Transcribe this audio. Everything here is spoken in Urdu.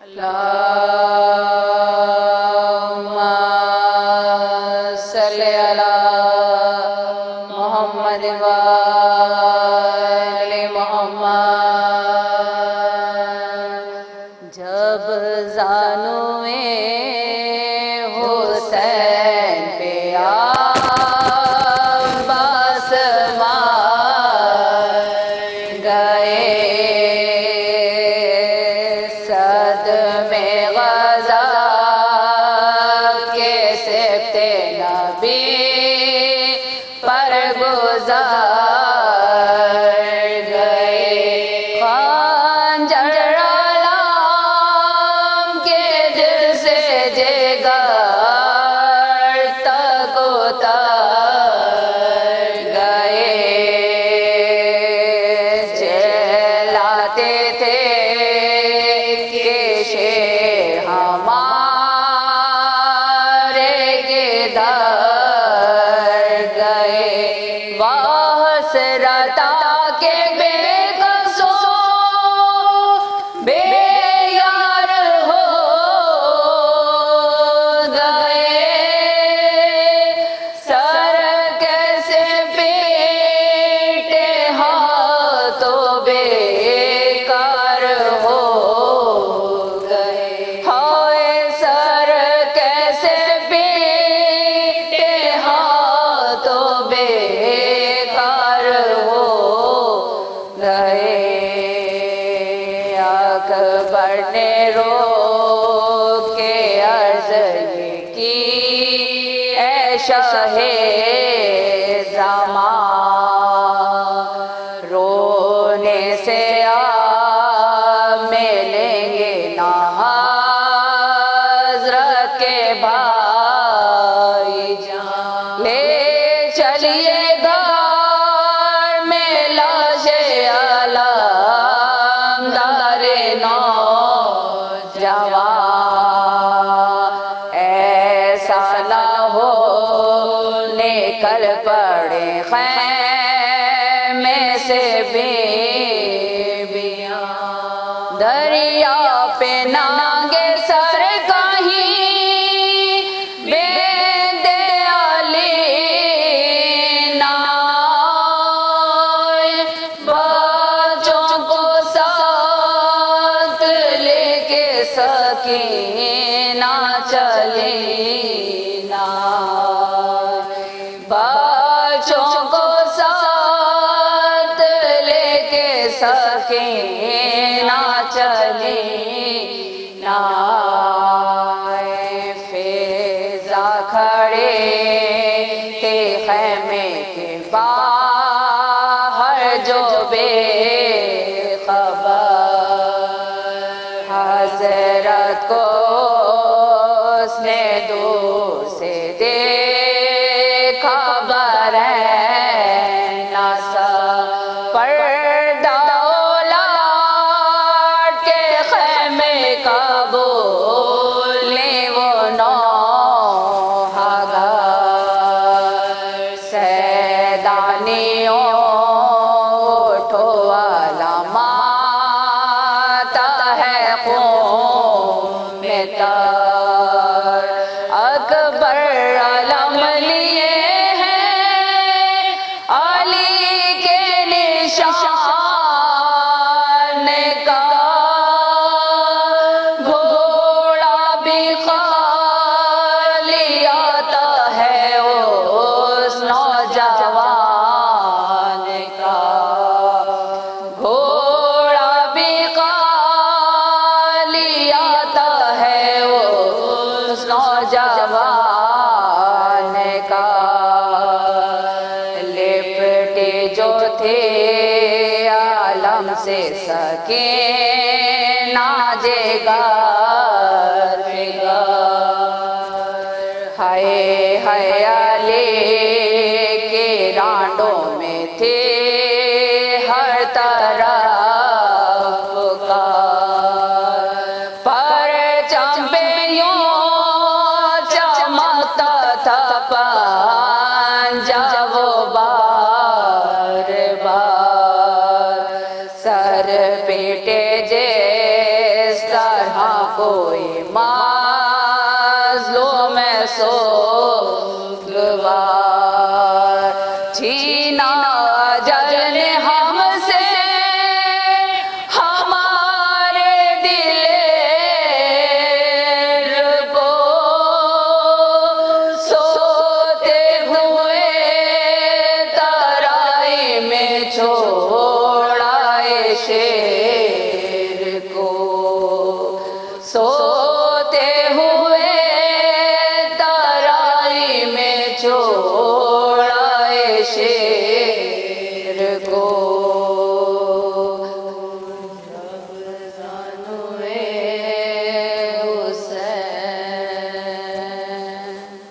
اللهم صل على محمد وآل محمد جب زانوئے حسین پہ عباس مار گئے صدمے غزہ کے سبت نبی پر گزار گئے خنجر علام کے دل سے جگر تک اتار گئے چلاتے تھے کہ شیر ہمارے گدار گئے حسرتا کے بے قصو بے یار ہو گئے سر کیسے پیٹے ہاتھوں بیکار ہو گئے ہائے سر کیسے پیٹے ہاتھوں بیکار ہو گئے اکبر نے رو کے عرض کی اے شاہ زمان رونے سے آپ ملیں گے نہ حضرت کے بھائی جان لے چلیے گھر میں لاش علامدار نوجوان ایسا نہ ہو نکل پڑے خیمے سے بیویاں دریا پہ نانگے سر کہیں بیند علی نائے بچوں کو ساتھ لے کے سکینہ چلی بچوں کو ساتھ لے کے سکینہ چلی فیضا کھڑے تھے خیمے کے باہر جو بے خبر حضرت کو اس نے دور سے دیکھا برہنہ سا پردہ الاٹ کے خیمے کا بولے وہ نوحگر سیدانیوں اٹھو علامات ہے خون میں تر اکبر علم لیے ہیں علی کے نشان کا گھوڑا بھی خالی آتا ہے اس نوجوان کا گھوڑا بھی خالی آتا ہے اس نوجوان کا لپٹے جو تھے عالم سے سکینہ جگر ہائے ہائے علی کے رانڈوں میں تھے ہر طرف پکار پرچم پہ یوں چمکتا تھا پنجہ وہ بار بار سر پیٹے جیس طرح کوئی مظلوم سوگوار